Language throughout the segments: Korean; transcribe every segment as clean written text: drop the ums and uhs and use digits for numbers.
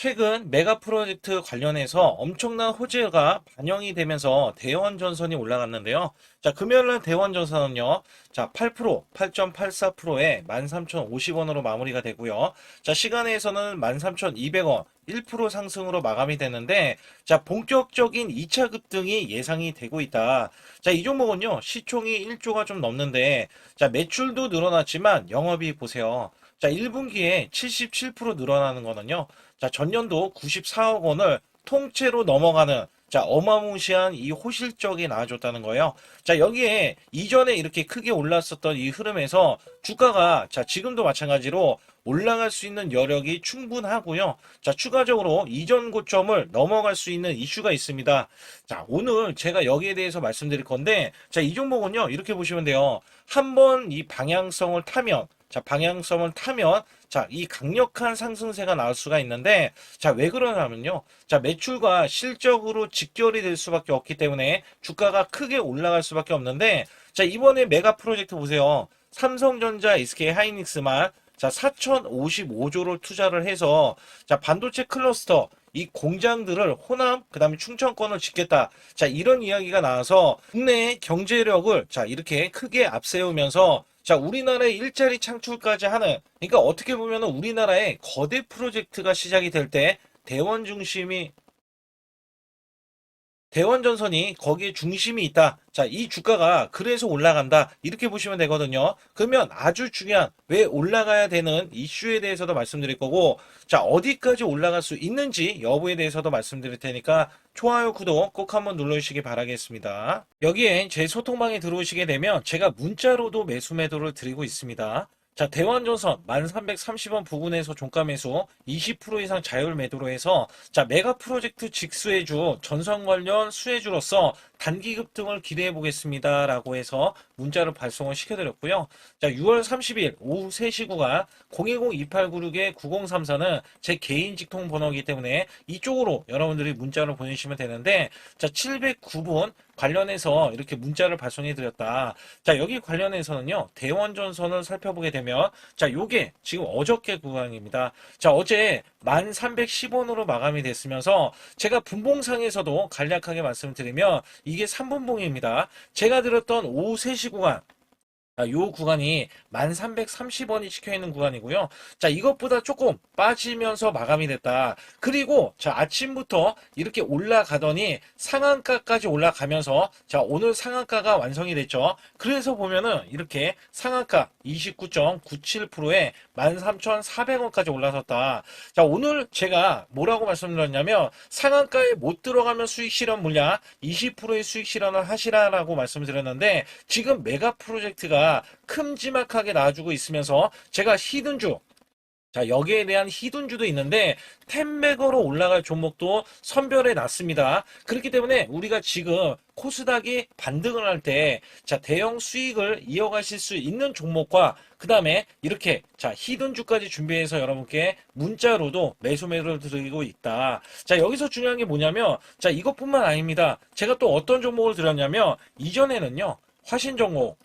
최근 메가 프로젝트 관련해서 엄청난 호재가 반영이 되면서 대원전선이 올라갔는데요. 자, 금요일날 대원전선은요. 자, 8%, 8.84%에 13,050원으로 마무리가 되고요. 자, 시간에서는 13,200원, 1% 상승으로 마감이 되는데, 자, 본격적인 2차 급등이 예상이 되고 있다. 자, 이 종목은요. 시총이 1조가 좀 넘는데, 자, 매출도 늘어났지만 영업이익 보세요. 자, 1분기에 77% 늘어나는 거는요. 자, 전년도 94억 원을 통째로 넘어가는 자, 어마무시한 이 호실적이 나와줬다는 거예요. 자, 여기에 이전에 이렇게 크게 올랐었던 이 흐름에서 주가가 자, 지금도 마찬가지로 올라갈 수 있는 여력이 충분하고요. 자, 추가적으로 이전 고점을 넘어갈 수 있는 이슈가 있습니다. 자, 오늘 제가 여기에 대해서 말씀드릴 건데, 자, 이 종목은요, 이렇게 보시면 돼요. 한번 이 방향성을 타면, 자, 방향성을 타면, 자, 이 강력한 상승세가 나올 수가 있는데, 자, 왜 그러냐면요. 자, 매출과 실적으로 직결이 될 수밖에 없기 때문에 주가가 크게 올라갈 수밖에 없는데, 자, 이번에 메가 프로젝트 보세요. 삼성전자, SK 하이닉스만 자, 4,055조를 투자를 해서 자, 반도체 클러스터 이 공장들을 호남 그다음에 충청권을 짓겠다. 자, 이런 이야기가 나와서 국내 경제력을 자, 이렇게 크게 앞세우면서 자, 우리나라의 일자리 창출까지 하는 그러니까 어떻게 보면은 우리나라의 거대 프로젝트가 시작이 될 때 대원 중심이 대원전선이 거기에 중심이 있다. 자, 이 주가가 그래서 올라간다. 이렇게 보시면 되거든요. 그러면 아주 중요한 왜 올라가야 되는 이슈에 대해서도 말씀드릴 거고, 자, 어디까지 올라갈 수 있는지 여부에 대해서도 말씀드릴 테니까 좋아요, 구독 꼭 한번 눌러주시기 바라겠습니다. 여기에 제 소통방에 들어오시게 되면 제가 문자로도 매수 매도를 드리고 있습니다. 자, 대원전선 1330원 부근에서 종가 매수 20% 이상 자율 매도로 해서 자, 메가 프로젝트 직수해주 전선 관련 수혜주로서 단기 급등을 기대해 보겠습니다. 라고 해서 문자를 발송을 시켜드렸고요. 자, 6월 30일 오후 3시 구간 010-2896-9034는 제 개인 직통 번호이기 때문에 이쪽으로 여러분들이 문자를 보내주시면 되는데 자, 709분 관련해서 이렇게 문자를 발송해 드렸다. 자, 여기 관련해서는요. 대원전선을 살펴보게 되면 자, 요게 지금 어저께 구간입니다. 자, 어제 1310원으로 마감이 됐으면서 제가 분봉상에서도 간략하게 말씀드리면 이게 3분봉입니다. 제가 드렸던 오후 3시 구간 요 구간이 1330원이 찍혀있는 구간이고요. 자, 이것보다 조금 빠지면서 마감이 됐다. 그리고 자, 아침부터 이렇게 올라가더니 상한가까지 올라가면서 자, 오늘 상한가가 완성이 됐죠. 그래서 보면은 이렇게 상한가 29.97%에 13,400원까지 올라섰다. 자, 오늘 제가 뭐라고 말씀드렸냐면 상한가에 못 들어가면 수익 실현 물량 20%의 수익 실현을 하시라라고 말씀드렸는데 지금 메가 프로젝트가 큼지막하게 나와주고 있으면서 제가 히든주 자, 여기에 대한 히든주도 있는데 텐백으로 올라갈 종목도 선별해 놨습니다. 그렇기 때문에 우리가 지금 코스닥이 반등을 할 때 자, 대형 수익을 이어가실 수 있는 종목과 그 다음에 이렇게 자, 히든주까지 준비해서 여러분께 문자로도 매수 매도를 드리고 있다. 자, 여기서 중요한 게 뭐냐면 자, 이것뿐만 아닙니다. 제가 또 어떤 종목을 드렸냐면 이전에는요. 화신 종목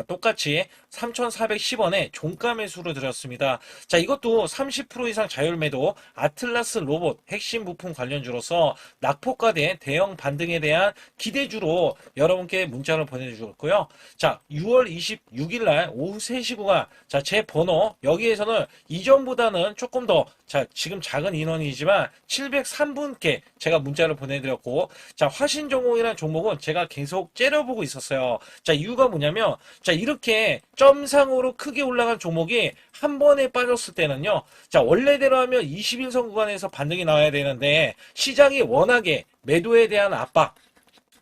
똑같이 3,410원에 종가 매수로 드렸습니다. 자, 이것도 30% 이상 자율 매도 아틀라스 로봇 핵심 부품 관련주로서 낙폭과대 대형 반등에 대한 기대주로 여러분께 문자를 보내주셨고요. 자, 6월 26일 날 오후 3시 구간 자, 제 번호 여기에서는 이전보다는 조금 더 자, 지금 작은 인원이지만 703분께 제가 문자를 보내드렸고 자, 화신전공이라는 종목은 제가 계속 째려보고 있었어요. 자, 이유가 뭐냐면 자, 이렇게 점상으로 크게 올라간 종목이 한 번에 빠졌을 때는요. 자, 원래대로 하면 21선 구간에서 반등이 나와야 되는데 시장이 워낙에 매도에 대한 압박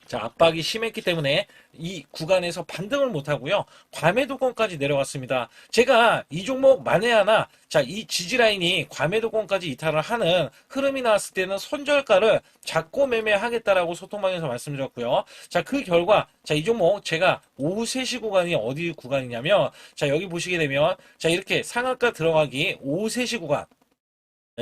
자, 압박이 심했기 때문에 이 구간에서 반등을 못하고요. 과매도권까지 내려갔습니다. 제가 이 종목 만에 하나 자, 이 지지라인이 과매도권까지 이탈을 하는 흐름이 나왔을 때는 손절가를 잡고 매매하겠다라고 소통방에서 말씀드렸고요. 자, 그 결과 자, 이 종목 제가 오후 3시 구간이 어디 구간이냐면 자, 여기 보시게 되면 자, 이렇게 상한가 들어가기 오후 3시 구간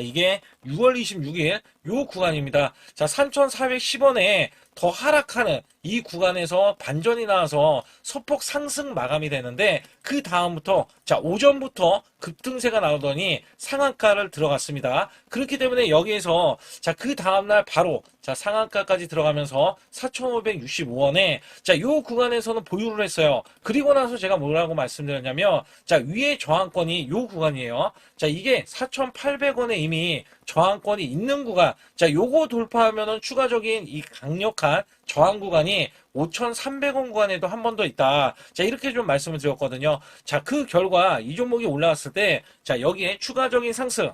이게 6월 26일 요 구간입니다. 자, 3,410원에 더 하락하는 이 구간에서 반전이 나와서 소폭 상승 마감이 되는데 그 다음부터 자, 오전부터 급등세가 나오더니 상한가를 들어갔습니다. 그렇기 때문에 여기에서 자, 그 다음날 바로 자, 상한가까지 들어가면서 4,565원에 자, 요 구간에서는 보유를 했어요. 그리고 나서 제가 뭐라고 말씀드렸냐면 자, 위에 저항권이 요 구간이에요. 자, 이게 4,800원에 이미 저항권이 있는 구간. 자, 요거 돌파하면은 추가적인 이 강력한 저항 구간이 5,300원 구간에도 한 번 더 있다. 자, 이렇게 좀 말씀을 드렸거든요. 자, 그 결과 이 종목이 올라왔을 때, 자, 여기에 추가적인 상승.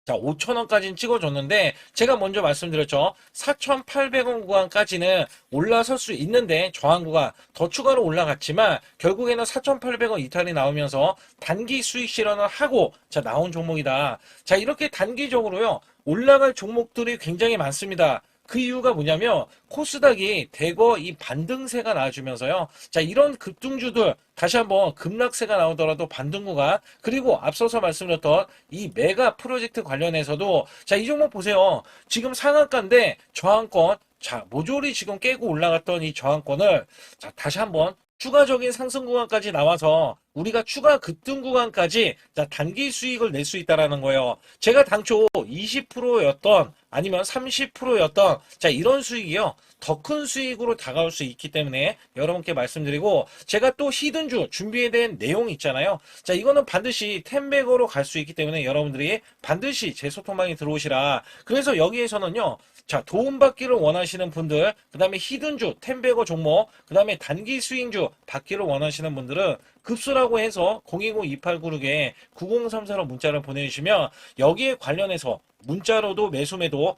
자, 5,000원까지는 찍어줬는데, 제가 먼저 말씀드렸죠. 4,800원 구간까지는 올라설 수 있는데, 저항 구간 더 추가로 올라갔지만, 결국에는 4,800원 이탈이 나오면서 단기 수익 실현을 하고, 자, 나온 종목이다. 자, 이렇게 단기적으로요, 올라갈 종목들이 굉장히 많습니다. 그 이유가 뭐냐면 코스닥이 대거 이 반등세가 나와주면서요. 자, 이런 급등주들 다시 한번 급락세가 나오더라도 반등 구간, 그리고 앞서서 말씀드렸던 이 메가 프로젝트 관련해서도 자, 이 종목 보세요. 지금 상한가인데 저항권, 자, 모조리 지금 깨고 올라갔던 이 저항권을 자, 다시 한번 추가적인 상승 구간까지 나와서 우리가 추가 급등 구간까지 자, 단기 수익을 낼 수 있다라는 거예요. 제가 당초 20%였던 아니면 30%였던 자, 이런 수익이요. 더 큰 수익으로 다가올 수 있기 때문에 여러분께 말씀드리고, 제가 또 히든주 준비에 대한 내용이 있잖아요. 자, 이거는 반드시 텐백으로 갈 수 있기 때문에 여러분들이 반드시 제 소통방에 들어오시라. 그래서 여기에서는요. 자, 도움받기를 원하시는 분들, 그 다음에 히든주, 텐백어 종목, 그 다음에 단기 수익주 받기를 원하시는 분들은 급수라고 해서 010-2896에 9034로 문자를 보내주시면 여기에 관련해서 문자로도 매수매도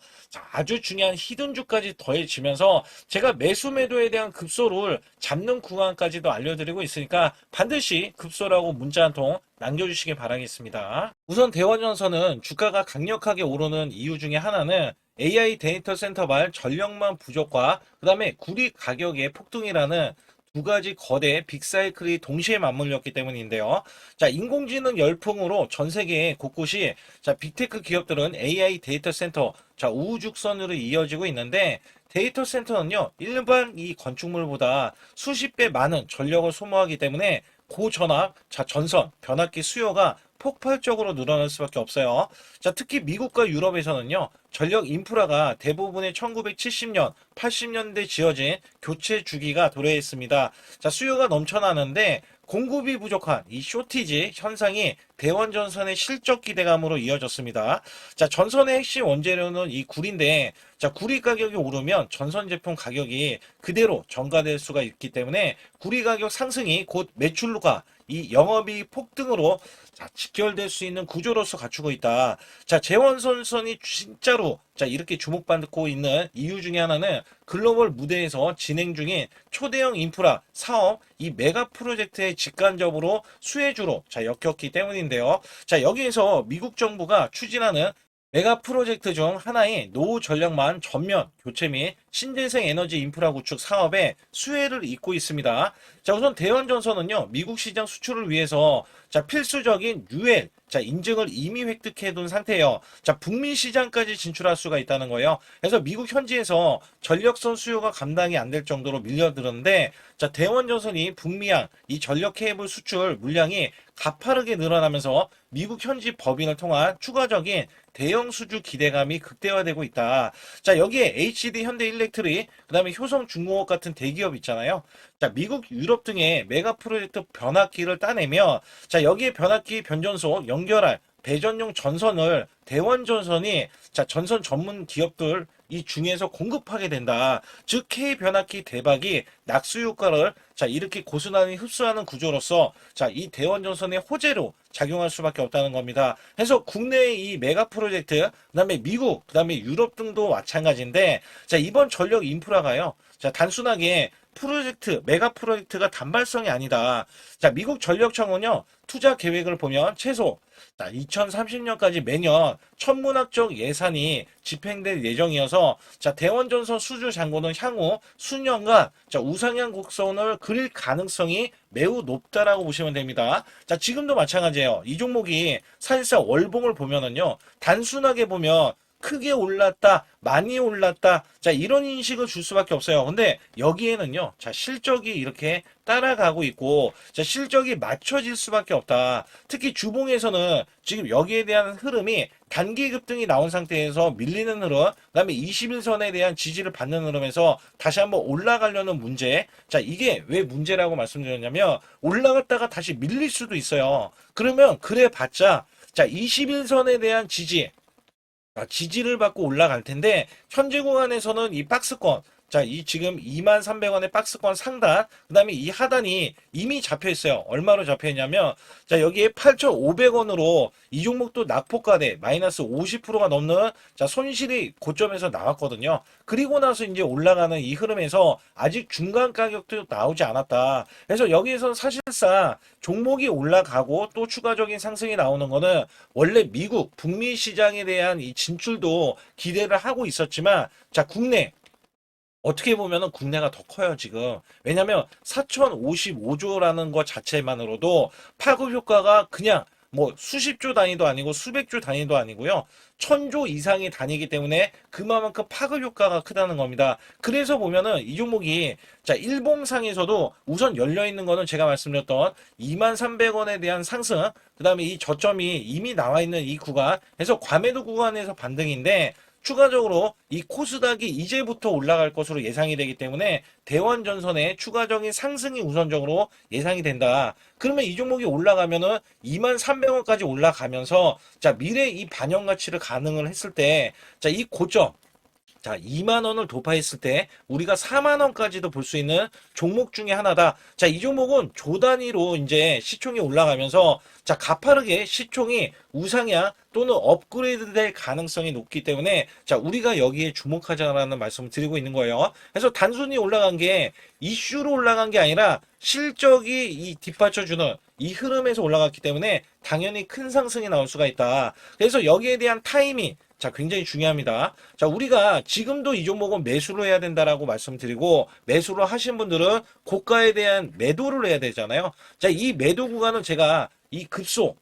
아주 중요한 히든주까지 더해지면서 제가 매수매도에 대한 급소를 잡는 구간까지도 알려드리고 있으니까 반드시 급소라고 문자 한 통 남겨주시기 바라겠습니다. 우선 대원전선은 주가가 강력하게 오르는 이유 중에 하나는 AI 데이터 센터발 전력망 부족과 그 다음에 구리 가격의 폭등이라는 두 가지 거대 빅사이클이 동시에 맞물렸기 때문인데요. 자, 인공지능 열풍으로 전 세계 곳곳이 자, 빅테크 기업들은 AI 데이터 센터 자, 우후죽순으로 이어지고 있는데 데이터 센터는요, 일반 이 건축물보다 수십 배 많은 전력을 소모하기 때문에 고전압, 자, 전선, 변압기 수요가 폭발적으로 늘어날 수밖에 없어요. 자, 특히 미국과 유럽에서는요, 전력 인프라가 대부분의 1970년, 80년대 지어진 교체 주기가 도래했습니다. 자, 수요가 넘쳐나는데 공급이 부족한 이 쇼티지 현상이 대원전선의 실적 기대감으로 이어졌습니다. 자, 전선의 핵심 원재료는 이 구리인데, 자, 구리 가격이 오르면 전선 제품 가격이 그대로 전가될 수가 있기 때문에 구리 가격 상승이 곧 매출과 이 영업이익 폭등으로 자, 직결될 수 있는 구조로서 갖추고 있다. 자, 재원선선이 진짜로 자, 이렇게 주목받고 있는 이유 중에 하나는 글로벌 무대에서 진행 중인 초대형 인프라 사업 이 메가 프로젝트의 직간접으로 수혜주로 자, 엮였기 때문인데요. 자, 여기에서 미국 정부가 추진하는 메가 프로젝트 중 하나인 노후 전력망 전면 교체 및 신재생 에너지 인프라 구축 사업에 수혜를 잇고 있습니다. 자, 우선 대원전선은요, 미국 시장 수출을 위해서 자, 필수적인 UL 자, 인증을 이미 획득해 둔 상태예요. 자, 북미 시장까지 진출할 수가 있다는 거예요. 그래서 미국 현지에서 전력선 수요가 감당이 안 될 정도로 밀려들었는데, 자, 대원전선이 북미양 이 전력 케이블 수출 물량이 가파르게 늘어나면서 미국 현지 법인을 통한 추가적인 대형 수주 기대감이 극대화되고 있다. 자, 여기에 HD 현대일렉트릭, 그 다음에 효성중공업 같은 대기업 있잖아요. 자, 미국, 유럽 등의 메가 프로젝트 변압기를 따내며, 자, 여기에 변압기 변전소 연결할 배전용 전선을 대원전선이 자, 전선 전문 기업들 이 중에서 공급하게 된다. 즉 K 변압기 대박이 낙수 효과를 자, 이렇게 고스란히 흡수하는 구조로서 자, 이 대원전선의 호재로 작용할 수밖에 없다는 겁니다. 그래서 국내의 이 메가 프로젝트, 그다음에 미국, 그다음에 유럽 등도 마찬가지인데, 자, 이번 전력 인프라가요. 자, 단순하게 프로젝트, 메가 프로젝트가 단발성이 아니다. 자, 미국 전력청은요, 투자 계획을 보면 최소 2030년까지 매년 천문학적 예산이 집행될 예정이어서 자, 대원전선 수주 잔고는 향후 수년간 자, 우상향 곡선을 그릴 가능성이 매우 높다라고 보시면 됩니다. 자, 지금도 마찬가지예요. 이 종목이 사실상 월봉을 보면은요, 단순하게 보면 크게 올랐다, 많이 올랐다. 자, 이런 인식을 줄 수밖에 없어요. 근데 여기에는요, 자, 실적이 이렇게 따라가고 있고, 자, 실적이 맞춰질 수밖에 없다. 특히 주봉에서는 지금 여기에 대한 흐름이 단기 급등이 나온 상태에서 밀리는 흐름, 그다음에 21선에 대한 지지를 받는 흐름에서 다시 한번 올라가려는 문제. 자, 이게 왜 문제라고 말씀드렸냐면 올라갔다가 다시 밀릴 수도 있어요. 그러면 그래 봤자 자, 21선에 대한 지지, 지지를 받고 올라갈 텐데 현재 구간에서는 이 박스권, 자, 이 지금 23,300원의 박스권 상단, 그다음에 이 하단이 이미 잡혀 있어요. 얼마로 잡혀 있냐면 자, 여기에 8,500원으로 이 종목도 낙폭과대 마이너스 50%가 넘는 자, 손실이 고점에서 나왔거든요. 그리고 나서 이제 올라가는 이 흐름에서 아직 중간 가격도 나오지 않았다. 그래서 여기에서 사실상 종목이 올라가고 또 추가적인 상승이 나오는 거는 원래 미국 북미 시장에 대한 이 진출도 기대를 하고 있었지만 자, 국내 어떻게 보면은 국내가 더 커요, 지금. 왜냐면 4,055조라는 것 자체만으로도 파급 효과가 그냥 뭐 수십조 단위도 아니고 수백조 단위도 아니고요. 1,000조 이상의 단위이기 때문에 그만큼 파급 효과가 크다는 겁니다. 그래서 보면은 이 종목이 자, 일봉상에서도 우선 열려 있는 거는 제가 말씀드렸던 23,300원에 대한 상승, 그다음에 이 저점이 이미 나와 있는 이 구간, 그래서 과매도 구간에서 반등인데 추가적으로 이 코스닥이 이제부터 올라갈 것으로 예상이 되기 때문에 대원전선의 추가적인 상승이 우선적으로 예상이 된다. 그러면 이 종목이 올라가면은 23,300원까지 올라가면서 자, 미래 이 반영 가치를 가능을 했을 때 자, 이 고점 자, 2만 원을 돌파했을 때 우리가 4만 원까지도 볼 수 있는 종목 중에 하나다. 자, 이 종목은 조 단위로 이제 시총이 올라가면서 자, 가파르게 시총이 우상향 또는 업그레이드 될 가능성이 높기 때문에 자, 우리가 여기에 주목하자라는 말씀을 드리고 있는 거예요. 그래서 단순히 올라간 게 이슈로 올라간 게 아니라 실적이 이 뒷받쳐주는 이 흐름에서 올라갔기 때문에 당연히 큰 상승이 나올 수가 있다. 그래서 여기에 대한 타이밍 자, 굉장히 중요합니다. 자, 우리가 지금도 이 종목은 매수를 해야 된다라고 말씀드리고 매수를 하신 분들은 고가에 대한 매도를 해야 되잖아요. 자, 이 매도 구간은 제가 이 급소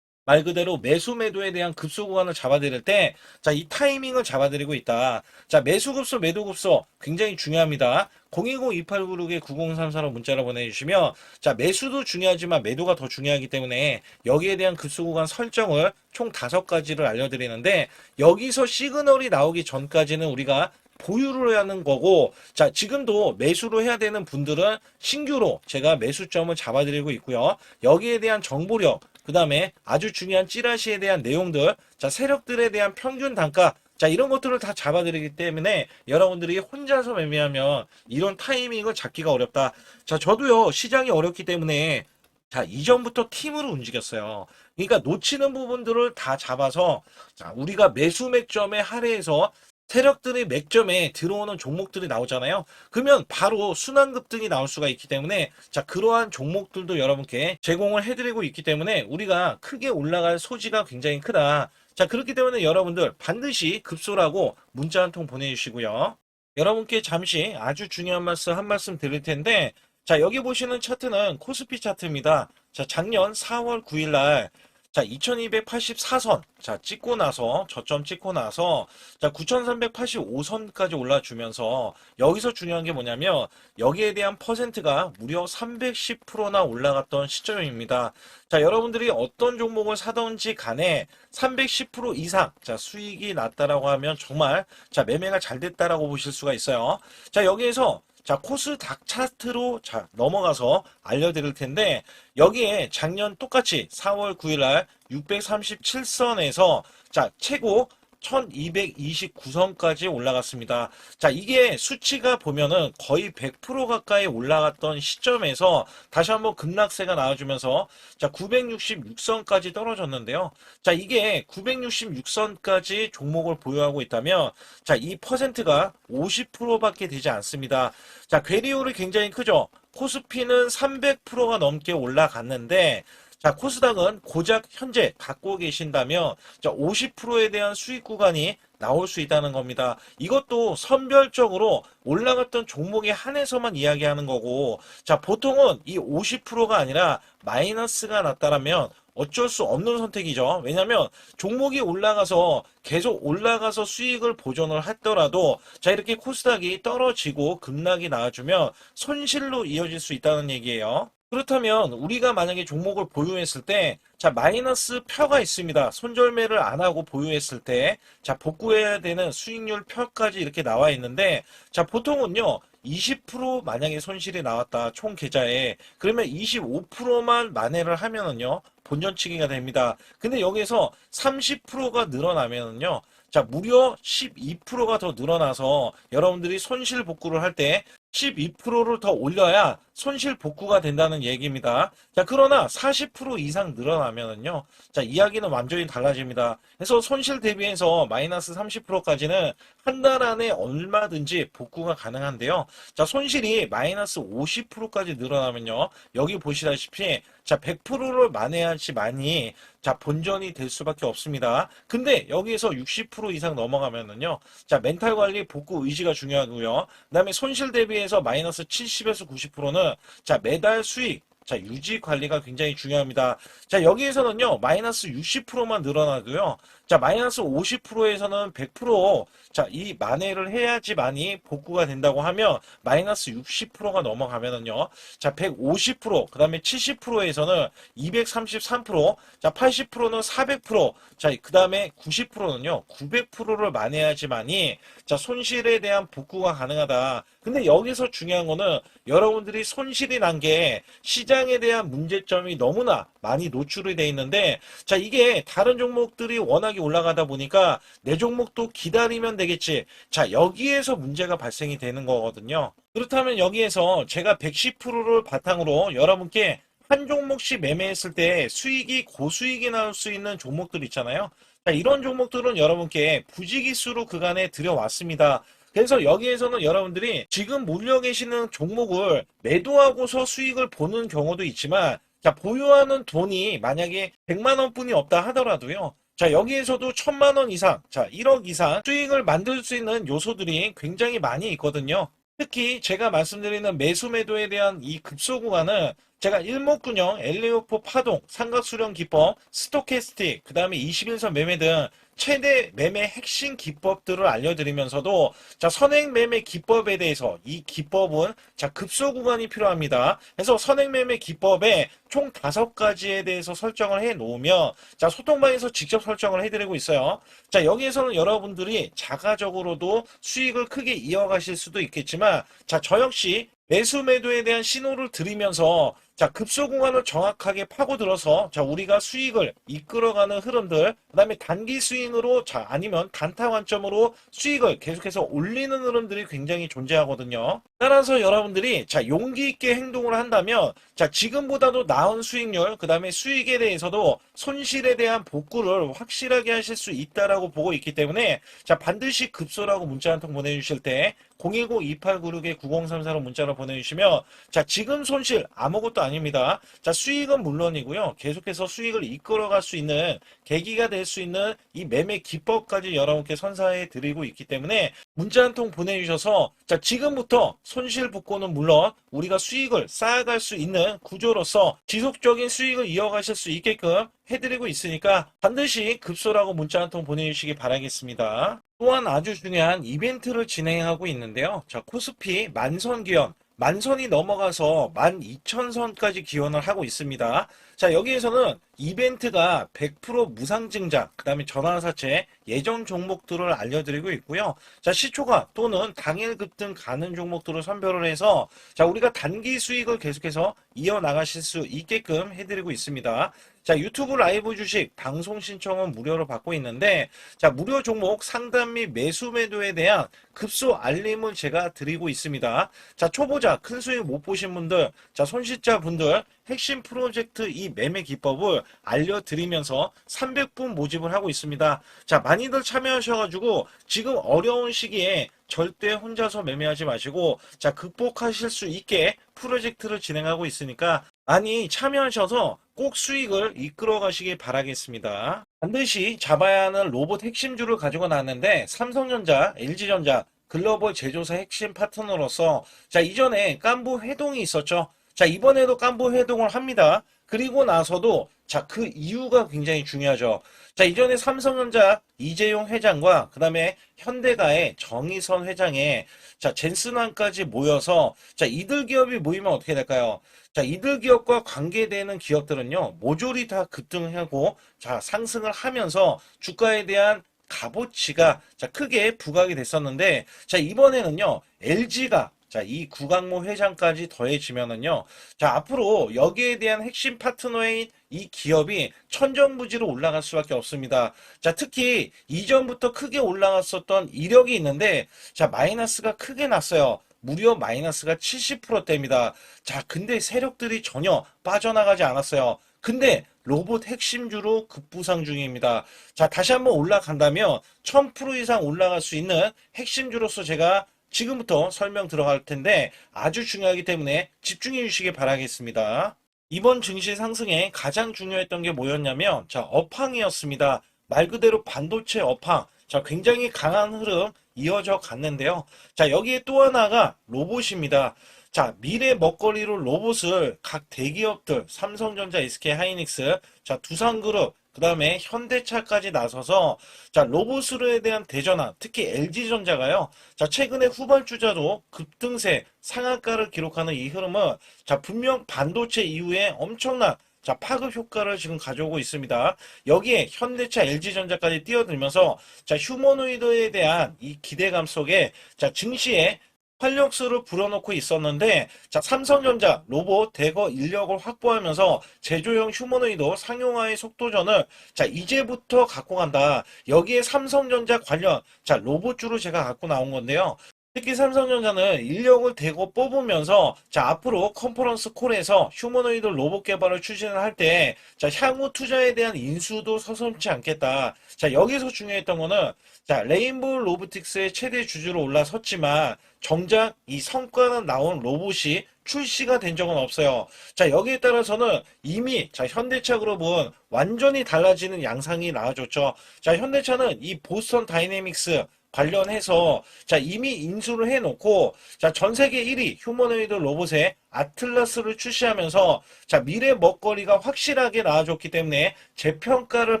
말 그대로 매수 매도에 대한 급소 구간을 잡아드릴 때, 자, 이 타이밍을 잡아드리고 있다. 자, 매수 급소, 매도 급소 굉장히 중요합니다. 010-2896-9034로 문자를 보내주시면, 자, 매수도 중요하지만 매도가 더 중요하기 때문에 여기에 대한 급소 구간 설정을 총 5가지를 알려드리는데, 여기서 시그널이 나오기 전까지는 우리가 보유를 하는 거고, 자, 지금도 매수로 해야 되는 분들은 신규로 제가 매수점을 잡아드리고 있고요. 여기에 대한 정보력, 그 다음에 아주 중요한 찌라시에 대한 내용들, 자, 세력들에 대한 평균 단가, 자, 이런 것들을 다 잡아드리기 때문에 여러분들이 혼자서 매매하면 이런 타이밍을 잡기가 어렵다. 자, 저도요, 시장이 어렵기 때문에 자, 이전부터 팀으로 움직였어요. 그러니까 놓치는 부분들을 다 잡아서 자, 우리가 매수 맥점에 할애해서 세력들이 맥점에 들어오는 종목들이 나오잖아요. 그러면 바로 순환급등이 나올 수가 있기 때문에 자, 그러한 종목들도 여러분께 제공을 해드리고 있기 때문에 우리가 크게 올라갈 소지가 굉장히 크다. 자, 그렇기 때문에 여러분들 반드시 급소라고 문자 한 통 보내주시고요. 여러분께 잠시 아주 중요한 말씀 한 말씀 드릴 텐데 자, 여기 보시는 차트는 코스피 차트입니다. 자, 작년 4월 9일 날 자, 2284선. 자, 찍고 나서, 저점 찍고 나서, 자, 9385선까지 올라주면서, 여기서 중요한 게 뭐냐면, 여기에 대한 퍼센트가 무려 310%나 올라갔던 시점입니다. 자, 여러분들이 어떤 종목을 사던지 간에 310% 이상, 자, 수익이 났다라고 하면 정말, 자, 매매가 잘 됐다라고 보실 수가 있어요. 자, 여기에서, 자, 코스닥 차트로 자, 넘어가서 알려드릴 텐데 여기에 작년 똑같이 4월 9일 날 637선에서 자, 최고 1229선까지 올라갔습니다. 자, 이게 수치가 보면은 거의 100% 가까이 올라갔던 시점에서 다시 한번 급락세가 나와주면서 자, 966선까지 떨어졌는데요. 자, 이게 966선까지 종목을 보유하고 있다면 자, 이 퍼센트가 50%밖에 되지 않습니다. 자, 괴리율이 굉장히 크죠. 코스피는 300%가 넘게 올라갔는데 자, 코스닥은 고작 현재 갖고 계신다면 50%에 대한 수익 구간이 나올 수 있다는 겁니다. 이것도 선별적으로 올라갔던 종목에 한해서만 이야기하는 거고 자, 보통은 이 50%가 아니라 마이너스가 났다라면 어쩔 수 없는 선택이죠. 왜냐하면 종목이 올라가서 계속 올라가서 수익을 보존을 하더라도 자 이렇게 코스닥이 떨어지고 급락이 나와주면 손실로 이어질 수 있다는 얘기예요. 그렇다면 우리가 만약에 종목을 보유했을 때 자 마이너스 표가 있습니다. 손절매를 안 하고 보유했을 때 자 복구해야 되는 수익률 표까지 이렇게 나와 있는데 자 보통은요 20% 만약에 손실이 나왔다 총 계좌에 그러면 25%만 만회를 하면은요 본전치기가 됩니다. 근데 여기서 30%가 늘어나면은요 자 무려 12%가 더 늘어나서 여러분들이 손실 복구를 할 때 12%를 더 올려야 손실 복구가 된다는 얘기입니다. 자, 그러나 40% 이상 늘어나면은요. 자, 이야기는 완전히 달라집니다. 그래서 손실 대비해서 마이너스 30%까지는 한 달 안에 얼마든지 복구가 가능한데요. 자, 손실이 마이너스 50%까지 늘어나면요. 여기 보시다시피 자, 100%를 만회하지만이 자, 본전이 될 수밖에 없습니다. 근데 여기에서 60% 이상 넘어가면은요. 자, 멘탈 관리 복구 의지가 중요하고요. 그다음에 손실 대비해서 마이너스 70에서 90%는 자, 매달 수익 자, 유지 관리가 굉장히 중요합니다. 자, 여기에서는요, 마이너스 60%만 늘어나도요, 자, 마이너스 50%에서는 100%, 자, 이 만회를 해야지만이 복구가 된다고 하면, 마이너스 60%가 넘어가면은요, 자, 150%, 그 다음에 70%에서는 233%, 자, 80%는 400%, 자, 그 다음에 90%는요, 900%를 만회해야지만이, 자, 손실에 대한 복구가 가능하다. 근데 여기서 중요한 거는 여러분들이 손실이 난 게 시장에 대한 문제점이 너무나 많이 노출이 돼 있는데 자 이게 다른 종목들이 워낙에 올라가다 보니까 내 종목도 기다리면 되겠지. 자 여기에서 문제가 발생이 되는 거거든요. 그렇다면 여기에서 제가 110%를 바탕으로 여러분께 한 종목씩 매매했을 때 수익이 고수익이 나올 수 있는 종목들 있잖아요. 자, 이런 종목들은 여러분께 부지기수로 그간에 들여왔습니다. 그래서 여기에서는 여러분들이 지금 몰려 계시는 종목을 매도하고서 수익을 보는 경우도 있지만 자 보유하는 돈이 만약에 100만 원뿐이 없다 하더라도요. 자 여기에서도 1000만 원 이상, 자 1억 이상 수익을 만들 수 있는 요소들이 굉장히 많이 있거든요. 특히 제가 말씀드리는 매수 매도에 대한 이 급소 구간은 제가 일목균형, 엘리오포 파동, 삼각수렴 기법, 스토캐스틱, 그 다음에 21선 매매 등 최대 매매 핵심 기법들을 알려드리면서도 자 선행 매매 기법에 대해서 이 기법은 자 급소 구간이 필요합니다. 그래서 선행 매매 기법에 총 5가지에 대해서 설정을 해 놓으면 자 소통방에서 직접 설정을 해드리고 있어요. 자 여기에서는 여러분들이 자가적으로도 수익을 크게 이어가실 수도 있겠지만 자 저 역시 매수 매도에 대한 신호를 드리면서 자 급소 구간을 정확하게 파고들어서 자 우리가 수익을 이끌어가는 흐름들 그다음에 단기 스윙으로 자 아니면 단타 관점으로 수익을 계속해서 올리는 흐름들이 굉장히 존재하거든요. 따라서 여러분들이 자 용기 있게 행동을 한다면 자 지금보다도 나은 수익률 그다음에 수익에 대해서도 손실에 대한 복구를 확실하게 하실 수 있다라고 보고 있기 때문에 자 반드시 급소라고 문자 한 통 보내주실 때 010-2896-9034로 문자로 보내주시면 자 지금 손실 아무것도 아닙니다. 자 수익은 물론이고요. 계속해서 수익을 이끌어갈 수 있는 계기가 될 수 있는 이 매매 기법까지 여러분께 선사해 드리고 있기 때문에 문자 한 통 보내주셔서 자 지금부터 손실 복구는 물론 우리가 수익을 쌓아갈 수 있는 구조로서 지속적인 수익을 이어가실 수 있게끔 해드리고 있으니까 반드시 급소라고 문자 한 통 보내주시기 바라겠습니다. 또한 아주 중요한 이벤트를 진행하고 있는데요. 자, 코스피 만선 기원, 만선이 넘어가서 12,000선까지 기원을 하고 있습니다. 자, 여기에서는 이벤트가 100% 무상증자, 그 다음에 전환사채, 예정 종목들을 알려드리고 있고요. 자, 시초가 또는 당일 급등 가는 종목들을 선별을 해서 자, 우리가 단기 수익을 계속해서 이어나가실 수 있게끔 해드리고 있습니다. 자, 유튜브 라이브 주식 방송 신청은 무료로 받고 있는데 자, 무료 종목 상담 및 매수 매도에 대한 급소 알림을 제가 드리고 있습니다. 자, 초보자 큰 수익 못 보신 분들, 자, 손실자 분들 핵심 프로젝트 이 매매 기법을 알려드리면서 300분 모집을 하고 있습니다. 자, 많이들 참여하셔가지고 지금 어려운 시기에 절대 혼자서 매매하지 마시고 자 극복하실 수 있게 프로젝트를 진행하고 있으니까 많이 참여하셔서 꼭 수익을 이끌어 가시길 바라겠습니다. 반드시 잡아야 하는 로봇 핵심주를 가지고 나왔는데 삼성전자, LG전자 글로벌 제조사 핵심 파트너로서 자 이전에 깐부 회동이 있었죠. 자 이번에도 깐부 회동을 합니다. 그리고 나서도 자, 그 이유가 굉장히 중요하죠. 자, 이전에 삼성전자 이재용 회장과 그다음에 현대가의 정의선 회장의 자, 젠슨왕까지 모여서 자, 이들 기업이 모이면 어떻게 될까요? 자, 이들 기업과 관계되는 기업들은요, 모조리 다 급등하고 자, 상승을 하면서 주가에 대한 값어치가 자, 크게 부각이 됐었는데 자, 이번에는요, LG가 자, 이 구강모 회장까지 더해지면은요, 자, 앞으로 여기에 대한 핵심 파트너인 이 기업이 천정부지로 올라갈 수밖에 없습니다. 자, 특히 이전부터 크게 올라갔었던 이력이 있는데, 자, 마이너스가 크게 났어요. 무려 마이너스가 70%대입니다. 자, 근데 세력들이 전혀 빠져나가지 않았어요. 근데 로봇 핵심주로 급부상 중입니다. 자, 다시 한번 올라간다면 1000% 이상 올라갈 수 있는 핵심주로서 제가 지금부터 설명 들어갈 텐데 아주 중요하기 때문에 집중해 주시기 바라겠습니다. 이번 증시 상승에 가장 중요했던 게 뭐였냐면 자, 업황이었습니다. 말 그대로 반도체 업황. 자, 굉장히 강한 흐름 이어져 갔는데요. 자, 여기에 또 하나가 로봇입니다. 자, 미래 먹거리로 로봇을 각 대기업들, 삼성전자, SK하이닉스, 자, 두산그룹, 그 다음에 현대차까지 나서서 자, 로봇으로에 대한 대전환, 특히 LG전자가요. 자, 최근에 후발주자도 급등세, 상한가를 기록하는 이 흐름은 자, 분명 반도체 이후에 엄청난 자, 파급 효과를 지금 가져오고 있습니다. 여기에 현대차, LG전자까지 뛰어들면서 자, 휴머노이드에 대한 이 기대감 속에 자, 증시에 활력소를 불어넣고 있었는데 자, 삼성전자 로봇 대거 인력을 확보하면서 제조용 휴머노이드 상용화의 속도전을 자, 이제부터 갖고 간다. 여기에 삼성전자 관련 자, 로봇주로 제가 갖고 나온 건데요. 특히 삼성전자는 인력을 대거 뽑으면서 자, 앞으로 컨퍼런스 콜에서 휴머노이드 로봇 개발을 추진을 할 때 자, 향후 투자에 대한 인수도 서슴지 않겠다. 자, 여기서 중요했던 거는 자, 레인보우 로보틱스의 최대 주주로 올라섰지만 정작 이 성과는 나온 로봇이 출시가 된 적은 없어요. 자, 여기에 따라서는 이미 자, 현대차 그룹은 완전히 달라지는 양상이 나와줬죠. 자, 현대차는 이 보스턴 다이내믹스 관련해서 자, 이미 인수를 해놓고 자, 전 세계 1위 휴머노이드 로봇의 아틀라스를 출시하면서 자, 미래 먹거리가 확실하게 나와줬기 때문에 재평가를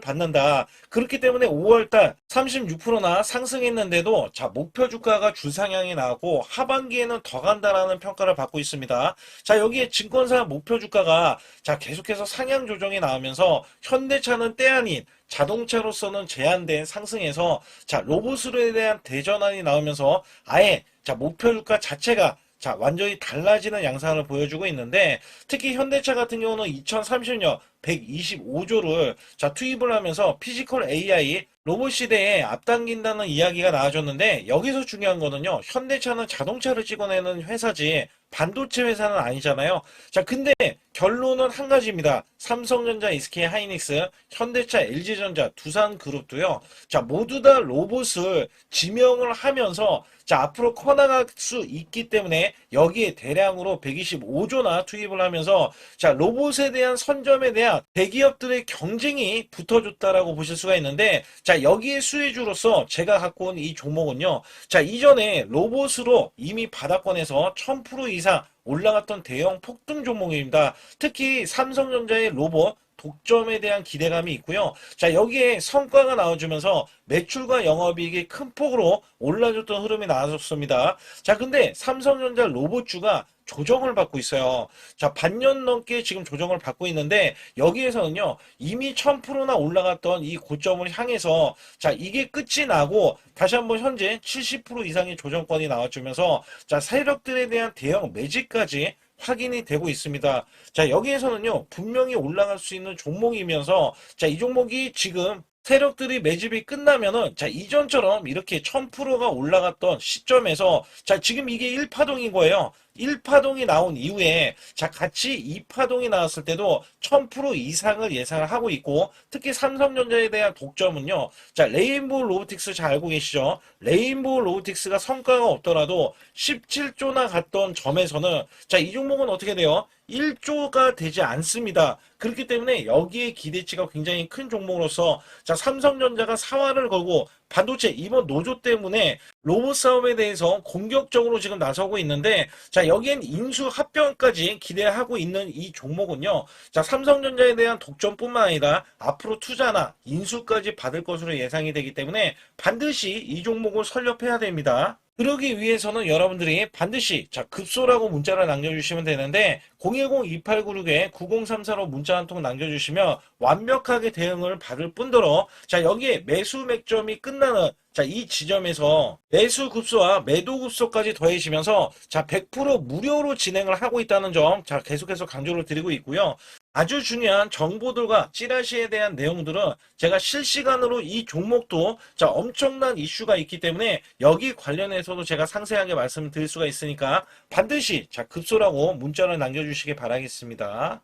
받는다. 그렇기 때문에 5월달 36%나 상승했는데도 자, 목표 주가가 주상향이 나왔고 하반기에는 더 간다라는 평가를 받고 있습니다. 자, 여기에 증권사 목표 주가가 자, 계속해서 상향 조정이 나오면서 현대차는 때 아닌 자동차로서는 제한된 상승에서 자, 로봇으로에 대한 대전환이 나오면서 아예 자, 목표 주가 자체가 자, 완전히 달라지는 양상을 보여주고 있는데 특히 현대차 같은 경우는 2030년 125조를 자, 투입을 하면서 피지컬 AI 로봇 시대에 앞당긴다는 이야기가 나와줬는데 여기서 중요한 거는요. 현대차는 자동차를 찍어내는 회사지 반도체 회사는 아니잖아요. 자, 근데 결론은 한 가지입니다. 삼성전자, SK하이닉스, 현대차, LG전자, 두산그룹도요. 자, 모두 다 로봇을 지명을 하면서 자, 앞으로 커나갈 수 있기 때문에 여기에 대량으로 125조나 투입을 하면서 자, 로봇에 대한 선점에 대한 대기업들의 경쟁이 붙어줬다라고 보실 수가 있는데 자, 여기에 수혜주로서 제가 갖고 온 이 종목은요. 자, 이전에 로봇으로 이미 바닥권에서 1000% 이상 올라갔던 대형 폭등 종목입니다. 특히 삼성전자의 로봇 독점에 대한 기대감이 있고요. 자, 여기에 성과가 나와주면서 매출과 영업이익이 큰 폭으로 올라줬던 흐름이 나왔습니다. 자, 근데 삼성전자 로봇주가 조정을 받고 있어요. 자, 반년 넘게 지금 조정을 받고 있는데 여기에서는요. 이미 1000%나 올라갔던 이 고점을 향해서 자, 이게 끝이 나고 다시 한번 현재 70% 이상의 조정권이 나와주면서 자, 세력들에 대한 대형 매집까지 확인이 되고 있습니다. 자, 여기에서는요, 분명히 올라갈 수 있는 종목이면서, 자, 이 종목이 지금 세력들이 매집이 끝나면은, 자, 이전처럼 이렇게 1000%가 올라갔던 시점에서, 자, 지금 이게 1파동인 거예요. 1파동이 나온 이후에, 자, 같이 2파동이 나왔을 때도 1000% 이상을 예상을 하고 있고, 특히 삼성전자에 대한 독점은요, 자, 레인보우 로보틱스 잘 알고 계시죠? 레인보우 로보틱스가 성과가 없더라도 17조나 갔던 점에서는, 자, 이 종목은 어떻게 돼요? 1조가 되지 않습니다. 그렇기 때문에 여기에 기대치가 굉장히 큰 종목으로서 자, 삼성전자가 사활을 걸고 반도체 이번 노조 때문에 로봇 싸움에 대해서 공격적으로 지금 나서고 있는데 자, 여기엔 인수 합병까지 기대하고 있는 이 종목은요. 자, 삼성전자에 대한 독점뿐만 아니라 앞으로 투자나 인수까지 받을 것으로 예상이 되기 때문에 반드시 이 종목을 설립해야 됩니다. 그러기 위해서는 여러분들이 반드시 자, 급소라고 문자를 남겨주시면 되는데 010-2896-9034로 문자 한 통 남겨주시면 완벽하게 대응을 받을 뿐더러 자, 여기에 매수 맥점이 끝나는 자, 이 지점에서 매수 급소와 매도 급소까지 더해지면서 자, 100% 무료로 진행을 하고 있다는 점 자, 계속해서 강조를 드리고 있고요. 아주 중요한 정보들과 찌라시에 대한 내용들은 제가 실시간으로 이 종목도 자, 엄청난 이슈가 있기 때문에 여기 관련해서도 제가 상세하게 말씀드릴 수가 있으니까 반드시 자, 급소라고 문자를 남겨주시기 바라겠습니다.